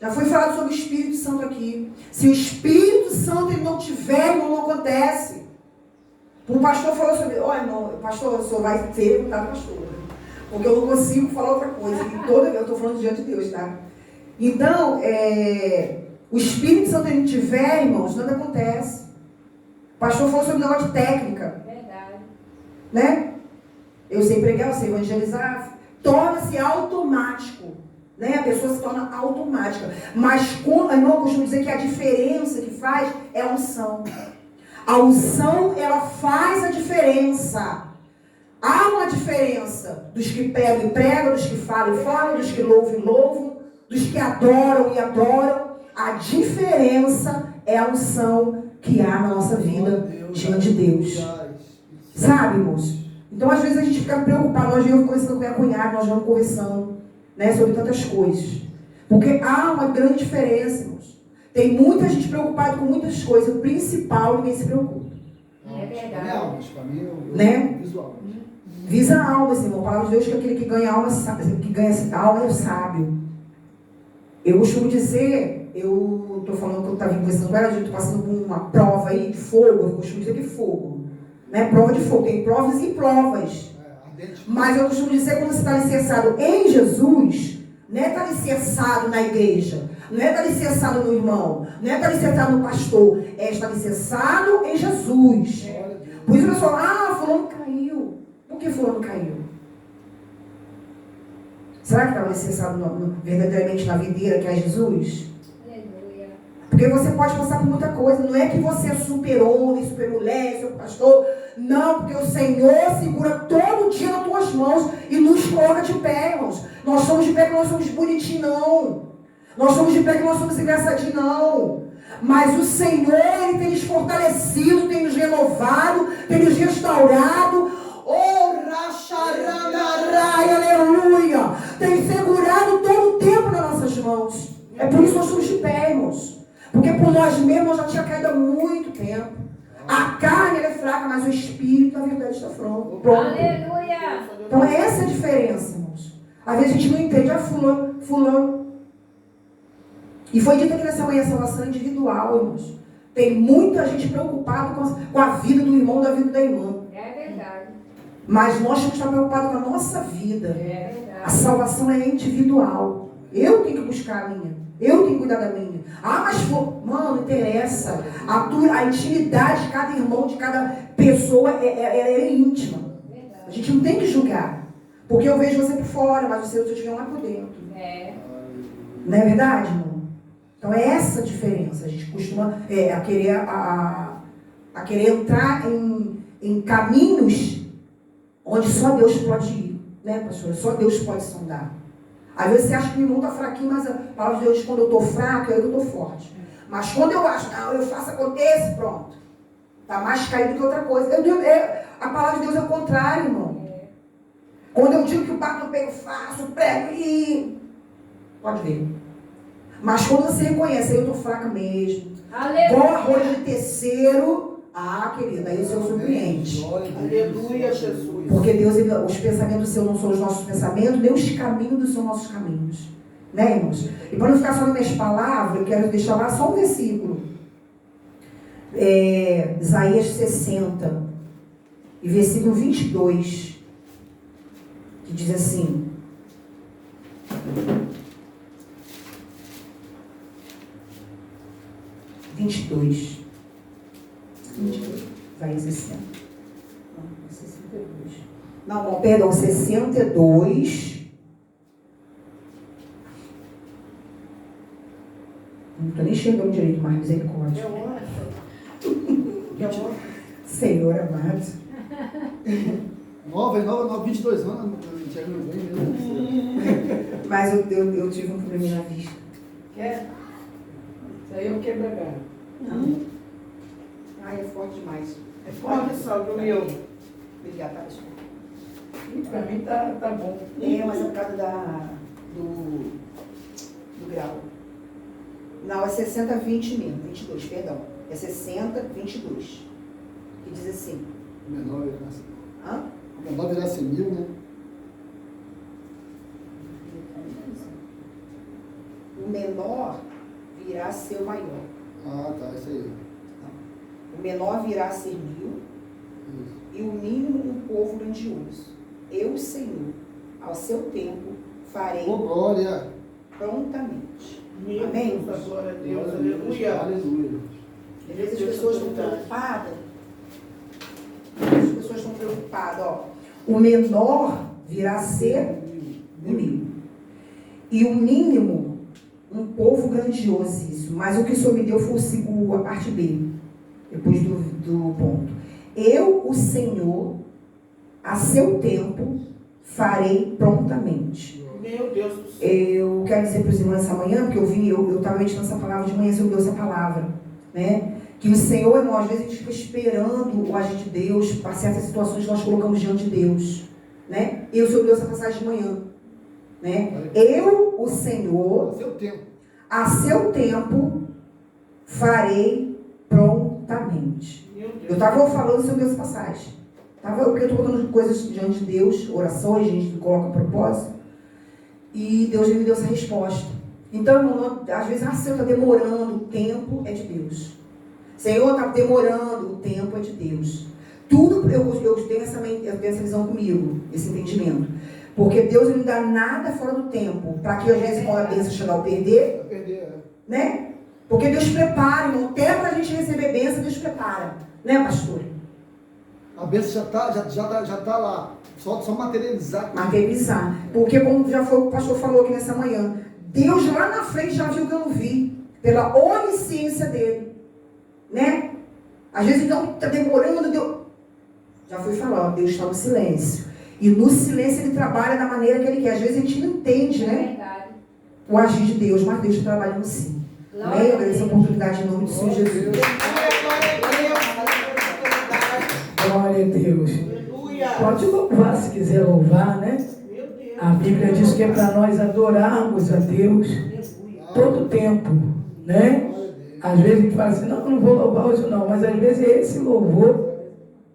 Já foi falado sobre o Espírito Santo aqui. Se o Espírito Santo ele não tiver, não acontece. O pastor falou sobre, irmão, pastor, o senhor vai ter que perguntar pastor. Porque eu não consigo falar outra coisa. E toda vez eu estou falando diante de Deus, tá? Então, o Espírito Santo ele tiver, irmãos, nada acontece. O pastor falou sobre o negócio de técnica. Verdade. Né? Eu sei pregar, eu sei evangelizar. Torna-se automático. Né? A pessoa se torna automática. Mas, irmão, eu costumo dizer que a diferença que faz é a unção. A unção, ela faz a diferença. Há uma diferença dos que pregam e pregam, dos que falam e falam, dos que louvam e louvam, dos que adoram e adoram. A diferença é a unção que há na nossa vida diante de Deus. Sabe, irmãos? Então, às vezes a gente fica preocupado. Nós viemos conversando com minha cunhada, nós vamos conversando, né, sobre tantas coisas. Porque há uma grande diferença, irmãos. Tem muita gente preocupada com muitas coisas. O principal, ninguém se preocupa. É verdade. Né? Visual. Visa a alma, assim, irmão. A palavra de Deus que aquele que ganha alma, que ganha a alma é o sábio. Eu costumo dizer, eu estou falando que eu estava conversando com ela, eu estou passando por uma prova aí de fogo, eu costumo dizer que fogo. Né? Prova de fogo, tem provas e provas. Mas eu costumo dizer que quando você está alicerçado em Jesus, não é estar alicerçado na igreja, não é estar alicerçado no irmão, não é estar alicerçado no pastor, é estar alicerçado em Jesus. Por isso o pessoal, fulano caiu. Por que fulano caiu? Será que estava alicerçado verdadeiramente na videira que é Jesus? Aleluia. Porque você pode passar por muita coisa. Não é que você é super homem, super mulher, super pastor. Não, porque o Senhor segura todo dia nas tuas mãos e nos coloca de pé, irmãos. Nós somos de pé que nós somos bonitinhos, não. Nós somos de pé que nós somos engraçadinhos, não. Mas o Senhor, Ele tem nos fortalecido, tem nos renovado, tem nos restaurado. Aleluia. Tem segurado todo o tempo nas nossas mãos. É por isso que nós somos de pé, irmãos. Porque por nós mesmos já tinha caído há muito tempo. A carne ela é fraca, mas o espírito, na verdade, está pronto. Aleluia. Então é essa a diferença, irmãos. Às vezes a gente não entende, fulano. E foi dito aqui nessa manhã, salvação individual, irmãos. Tem muita gente preocupada com a vida do irmão, da vida da irmã. É verdade. Mas nós temos que estar preocupados com a nossa vida. É verdade. A salvação é individual. Eu tenho que buscar a minha. Eu tenho que cuidar da minha. Mas, mano, não interessa. A intimidade de cada irmão, de cada pessoa, é íntima. Verdade. A gente não tem que julgar. Porque eu vejo você por fora, mas você estiver lá por dentro. É. Não é verdade, irmão? Então é essa a diferença. A gente costuma a querer entrar em caminhos onde só Deus pode ir. Né, pastor? Só Deus pode sondar. Às vezes você acha que o irmão está fraquinho, mas a palavra de Deus, quando eu estou fraco, eu estou forte. Mas quando eu acho, não, eu faço, acontece, pronto. Está mais caído que outra coisa. A palavra de Deus é o contrário, irmão. Quando eu digo que o bato no peito, faço, prego e... Pode ver. Mas quando você reconhece, eu estou fraca mesmo. Aleluia. Com arroz de terceiro, querida, aí o Senhor surpreende. Aleluia, Jesus. Porque Deus, os pensamentos do Senhor não são os nossos pensamentos, nem os caminhos dos são nossos caminhos. Né, irmãos? E para não ficar só nas minhas palavras, eu quero deixar lá só um versículo. Isaías 60, e versículo 22, que diz assim: Isaías 60. Não, 62. Não, perdão, 62. tô nem enxergando direito mais, misericórdia. Senhor amado. Nova, 22 anos, não enxerga não bem mesmo. Mas eu tive um problema na vista. Quer? Isso aí eu quebro a cara. Não. Ai, é forte demais. É forte só do meu. Obrigada, tá, pessoal. Pra mim tá bom. É, mas é por causa do grau. Não, é 60, 20 mesmo, 22, perdão. É 60, 22. Que diz assim. O menor virasse. Hã? O menor virasse 1000, né? O menor virá a ser o maior. Ah, tá, isso aí. O menor virá a ser 1000 Isso. e o mínimo um povo grandioso. Eu, Senhor, ao seu tempo, farei Ô, glória! prontamente. Meu Amém? Deus, glória a Deus, Glória a Deus, aleluia. aleluia. Às vezes as pessoas estão preocupadas. As pessoas estão preocupadas, ó. O menor virá a ser o 1000. E o mínimo, um povo grandioso, isso. Mas o que o Senhor me deu foi a parte B, depois do ponto. Eu, o Senhor, a seu tempo, farei prontamente. Meu Deus do céu. Eu quero dizer para os irmãos essa manhã, porque eu estava meditando essa palavra de manhã, o Senhor me deu essa palavra, né? Que o Senhor, irmão, às vezes a gente fica esperando o agir de Deus para certas situações que nós colocamos diante de Deus, né? E o Senhor me deu essa passagem de manhã, né? Eu, o Senhor, Seu tempo. a seu tempo, farei prontamente. Meu Deus. Eu estava falando sobre essa passagem. Porque eu estou colocando coisas diante de Deus, orações, a gente coloca um propósito. E Deus me deu essa resposta. Então, irmão, às vezes, Senhor, está demorando, o tempo é de Deus. Senhor, está demorando, o tempo é de Deus. Tudo, eu tenho essa visão comigo, esse entendimento. Porque Deus não dá nada fora do tempo. Para que eu receba a bênção chegar ao perder, Vai perder, né? Porque Deus prepara, irmão. Até para a gente receber bênção, Deus prepara. Né, pastor? A bênção já tá lá. Só materializar. Materializar. Porque, como já foi o que o pastor falou aqui nessa manhã, Deus lá na frente já viu o que eu não vi. Pela onisciência dele. Né? Às vezes, então, está demorando. Deus... Já fui falar, ó, Deus está no silêncio. E no silêncio ele trabalha da maneira que ele quer. Às vezes a gente não entende, né? O agir de Deus, mas Deus está trabalhando sim. Amém? Eu agradeço a oportunidade em nome do Senhor Jesus. Glória a Deus. Pode louvar se quiser louvar, né? A Bíblia diz que é para nós adorarmos a Deus todo o tempo, né? Às vezes a gente fala assim, não vou louvar hoje não, mas às vezes é esse louvor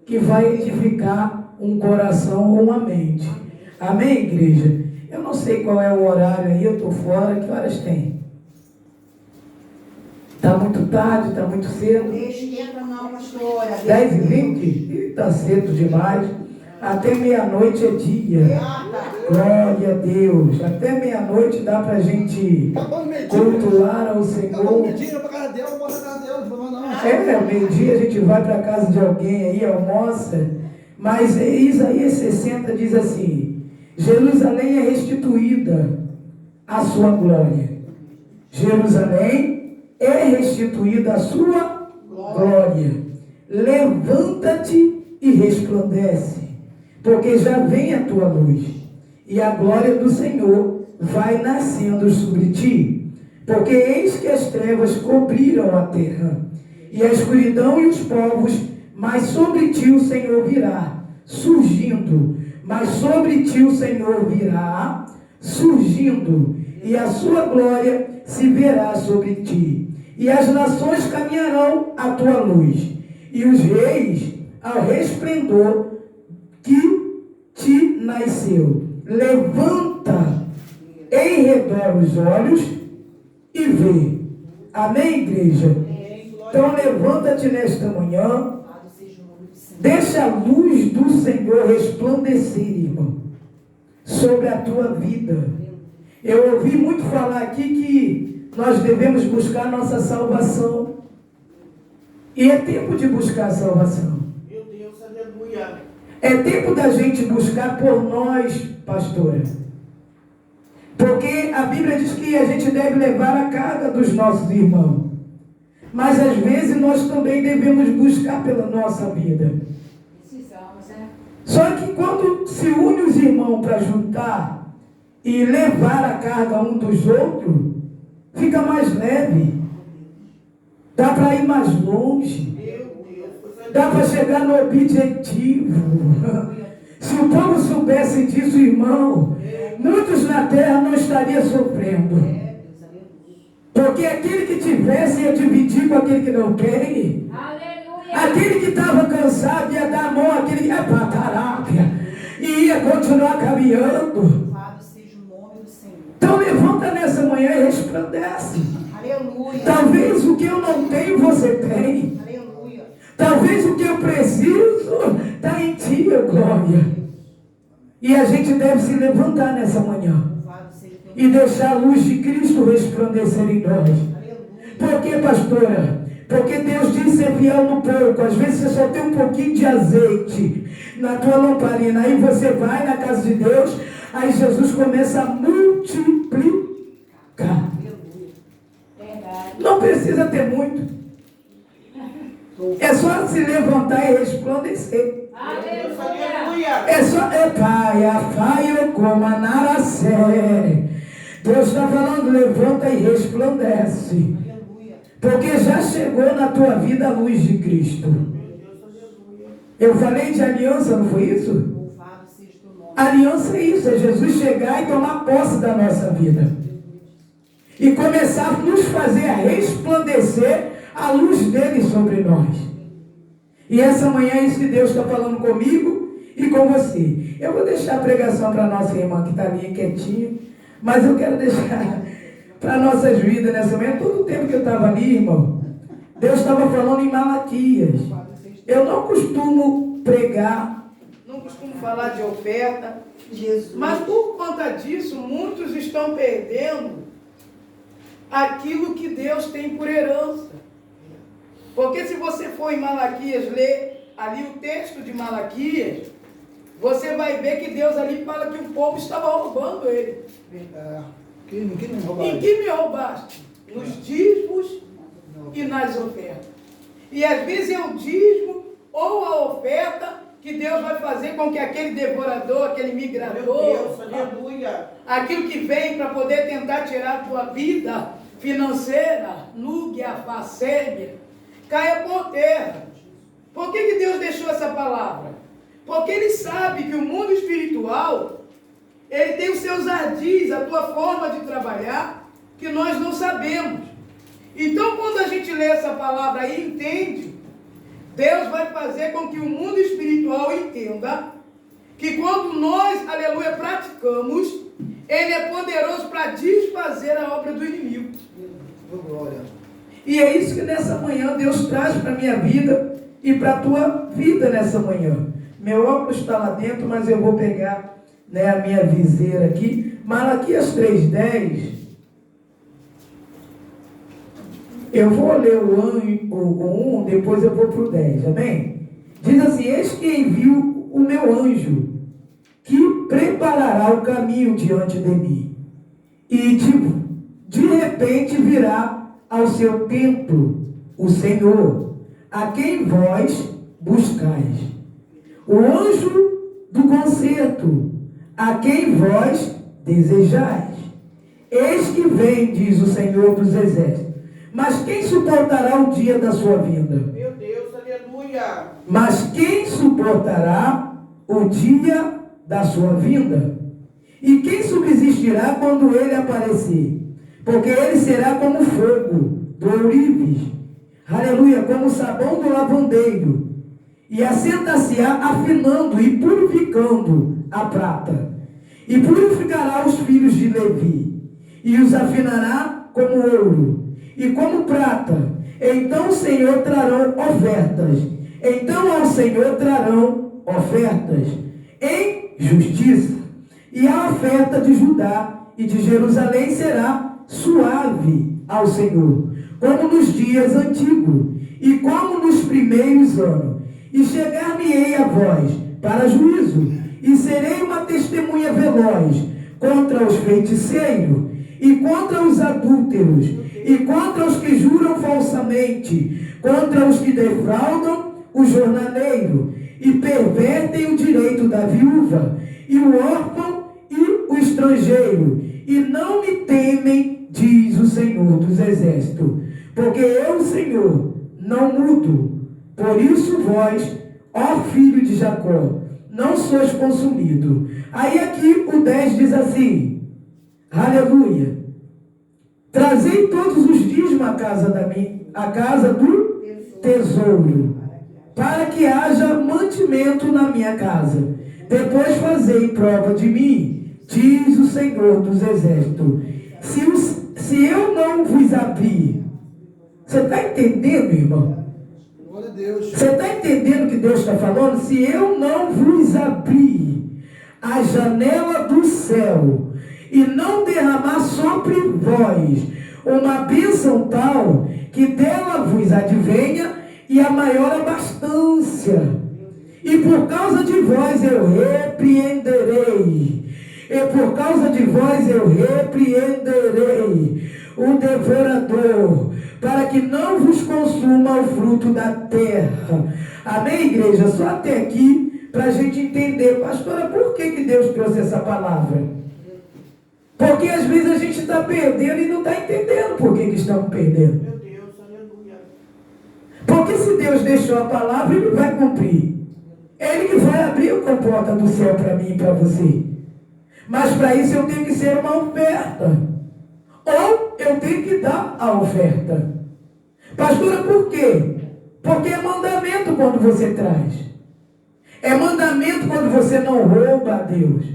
que vai edificar um coração ou uma mente. Amém, igreja? Eu não sei qual é o horário aí, eu estou fora, que horas tem? Está muito tarde, está muito cedo? Esquenta não, pastora. 10h20? Está cedo demais. Até meia-noite é dia. Glória a Deus. Até meia-noite dá para a gente cultuar ao Senhor. Meio-dia para casa dela, bota na casa dela, não. Meio-dia a gente vai para casa de alguém aí, almoça. Mas Isaías 60 diz assim: Jerusalém é restituída a sua glória. Jerusalém é restituída a sua glória. Levanta-te e resplandece, porque já vem a tua luz, e a glória do Senhor vai nascendo sobre ti. Porque eis que as trevas cobriram a terra, e a escuridão e os povos, mas sobre ti o Senhor virá, surgindo. Mas sobre ti o Senhor virá, surgindo, e a sua glória se verá sobre ti. E as nações caminharão à tua luz, e os reis ao resplendor que te nasceu. Levanta em redor os olhos e vê. Amém, igreja? Então levanta-te nesta manhã. Deixa a luz do Senhor resplandecer, irmão, sobre a tua vida. Eu ouvi muito falar aqui que nós devemos buscar nossa salvação. E é tempo de buscar a salvação. Meu Deus, aleluia. É tempo da gente buscar por nós, pastora. Porque a Bíblia diz que a gente deve levar a carga dos nossos irmãos. Mas às vezes nós também devemos buscar pela nossa vida. Só que quando se une os irmãos para juntar e levar a carga um dos outros, fica mais leve. Dá para ir mais longe. Dá para chegar no objetivo. Se o povo soubesse disso, irmão, muitos na terra não estariam sofrendo. Porque aquele que tivesse ia dividir com aquele que não tem. Aquele que estava cansado ia dar a mão àquele que ia para a terapia. E ia continuar caminhando. Louvado seja o nome do Senhor. Então levanta nessa manhã e resplandece. Aleluia. Talvez o que eu não tenho, você tem. Aleluia. Talvez o que eu preciso está em ti, ó glória. E a gente deve se levantar nessa manhã Louvado seja o teu e deixar a luz de Cristo resplandecer em nós. Aleluia. Por que, pastora? Porque Deus diz ser fiel no pouco. Às vezes você só tem um pouquinho de azeite na tua lamparina. Aí você vai na casa de Deus, aí Jesus começa a multiplicar. Não precisa ter muito. É só se levantar e resplandecer. É só, pai, a faio como a naracé. Deus está falando, levanta e resplandece. Porque já chegou na tua vida a luz de Cristo. Eu falei de aliança, não foi isso? Louvado seja o teu nome. Aliança é isso, é Jesus chegar e tomar posse da nossa vida. E começar a nos fazer resplandecer a luz dele sobre nós. E essa manhã é isso que Deus está falando comigo e com você. Eu vou deixar a pregação para a nossa irmã que está ali quietinha, mas eu quero deixar para nossas vidas nessa manhã. Todo o tempo que eu estava ali, irmão, Deus estava falando em Malaquias. Eu não costumo pregar, não costumo falar de oferta, Jesus. mas por conta disso, muitos estão perdendo aquilo que Deus tem por herança. Porque se você for em Malaquias ler ali o texto de Malaquias, você vai ver que Deus ali fala que o povo estava roubando ele. Quem não Em roubaram? que me roubaste? Nos dízimos e nas ofertas. E às vezes é o dízimo ou a oferta que Deus vai fazer com que aquele devorador, aquele migrador, Aleluia. aquilo que vem para poder tentar tirar a tua vida financeira, núgia, facêmia, caia por terra. Por que Deus deixou essa palavra? Porque Ele sabe que o mundo espiritual, ele tem os seus ardis, a tua forma de trabalhar, que nós não sabemos. Então, quando a gente lê essa palavra e entende, Deus vai fazer com que o mundo espiritual entenda que quando nós, aleluia, praticamos, Ele é poderoso para desfazer a obra do inimigo. Glória. E é isso que nessa manhã Deus traz para a minha vida e para a tua vida nessa manhã. Meu óculos está lá dentro, mas eu vou pegar, né, a minha viseira aqui. Malaquias 3:10. Eu vou ler o 1, depois eu vou para o 10, amém? Diz assim: eis que envio o meu anjo, que preparará o caminho diante de mim. E de repente virá ao seu templo o Senhor, a quem vós buscais. O anjo do concerto, a quem vós desejais. Eis que vem, diz o Senhor dos Exércitos. Mas quem suportará o dia da sua vinda? Meu Deus, aleluia. Mas quem suportará o dia da sua vinda? E quem subsistirá quando ele aparecer? Porque ele será como fogo do ourives, aleluia, como o sabão do lavandeiro, e assenta-se-á afinando e purificando a prata, e purificará os filhos de Levi, e os afinará como ouro, e como prata. Então o Senhor trarão ofertas, então ao Senhor trarão ofertas em justiça, e a oferta de Judá e de Jerusalém será suave ao Senhor, como nos dias antigos, e como nos primeiros anos. E chegar-me-ei a vós para juízo, e serei uma testemunha veloz, contra os feiticeiros, e contra os adúlteros, e contra os que juram falsamente, contra os que defraudam o jornaleiro, e pervertem o direito da viúva, e o órfão e o estrangeiro, e não me temem, diz o Senhor dos Exércitos, porque eu, Senhor, não mudo. Por isso vós, ó filho de Jacó, não sois consumido. Aí aqui o 10 diz assim, aleluia, trazei todos os dízimos à casa do tesouro, para que haja mantimento na minha casa. Depois fazei prova de mim, diz o Senhor dos Exércitos. Se eu não vos abrir, você está entendendo, irmão? Glória a Deus. Você está entendendo o que Deus está falando? Se eu não vos abrir a janela do céu e não derramar sobre vós uma bênção tal que dela vos advenha e a maior abastança, e por causa de vós eu repreenderei, e por causa de vós eu repreenderei o devorador, para que não vos consuma o fruto da terra. Amém, igreja? Só até aqui, para a gente entender, pastora, por que Deus trouxe essa palavra? Porque às vezes a gente está perdendo e não está entendendo por que estamos perdendo. Meu Deus, aleluia. Porque se Deus deixou a palavra, Ele vai cumprir. Ele que vai abrir a porta do céu para mim e para você. Mas para isso eu tenho que ser uma oferta. Ou eu tenho que dar a oferta. Pastora, por quê? Porque é mandamento quando você traz. É mandamento quando você não rouba a Deus.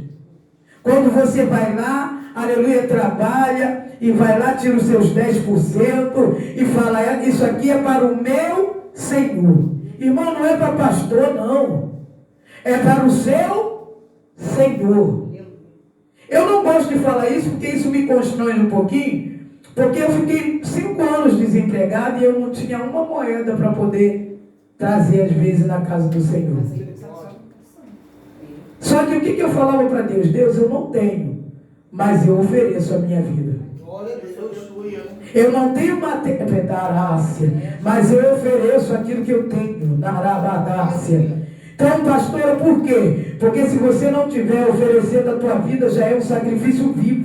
Quando você vai lá, aleluia, trabalha e vai lá, tira os seus 10% e fala, isso aqui é para o meu Senhor. Irmão, não é para pastor, não. É para o seu Senhor. Eu não gosto de falar isso porque isso me constrange um pouquinho, porque eu fiquei 5 anos desempregado e eu não tinha uma moeda para poder trazer às vezes na casa do Senhor. Só que o que eu falava para Deus? Deus, eu não tenho, mas eu ofereço a minha vida. Glória a Deus. Eu não tenho matéria, mas eu ofereço aquilo que eu tenho, na rabadácia. Então, pastora, por quê? Porque se você não tiver oferecendo a tua vida, já é um sacrifício vivo.